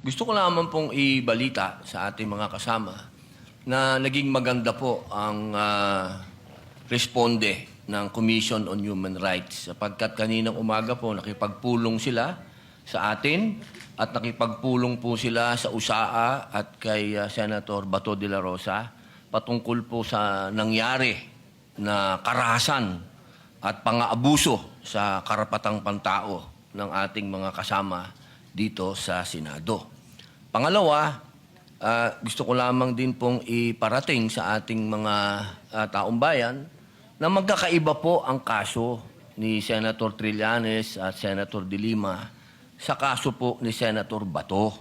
Gusto ko lamang pong ibalita sa ating mga kasama na naging maganda po ang responde ng Commission on Human Rights sapagkat kaninang umaga po nakipagpulong sila sa atin at nakipagpulong po sila sa USAA at kay Senator Bato de la Rosa patungkol po sa nangyari na karahasan at pang-aabuso sa karapatang pantao ng ating mga kasama dito sa Senado. Pangalawa, gusto ko lamang din pong iparating sa ating mga taong bayan na magkakaiba po ang kaso ni Senator Trillanes at Senator De Lima sa kaso po ni Senator Bato.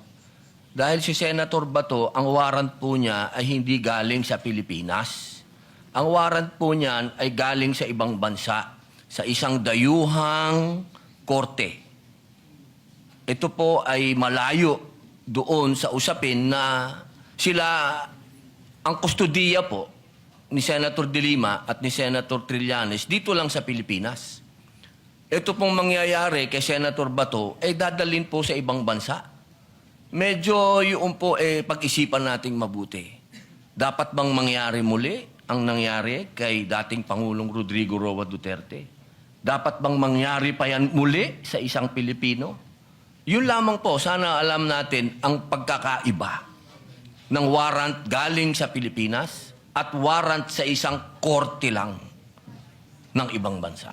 Dahil si Senator Bato, ang warrant po niya ay hindi galing sa Pilipinas. Ang warrant po niyan ay galing sa ibang bansa, sa isang dayuhang korte. Ito po ay malayo doon sa usapin na sila ang kustodiya po ni Senator De Lima at ni Senator Trillanes dito lang sa Pilipinas. Ito pong mangyayari kay Senator Bato ay dadalhin po sa ibang bansa. Medyo yung po pag-isipan nating mabuti. Dapat bang mangyari muli ang nangyari kay dating Pangulong Rodrigo Roa Duterte? Dapat bang mangyari pa yan muli sa isang Pilipino? Yun lamang po, sana alam natin ang pagkakaiba ng warrant galing sa Pilipinas at warrant sa isang korte lang ng ibang bansa.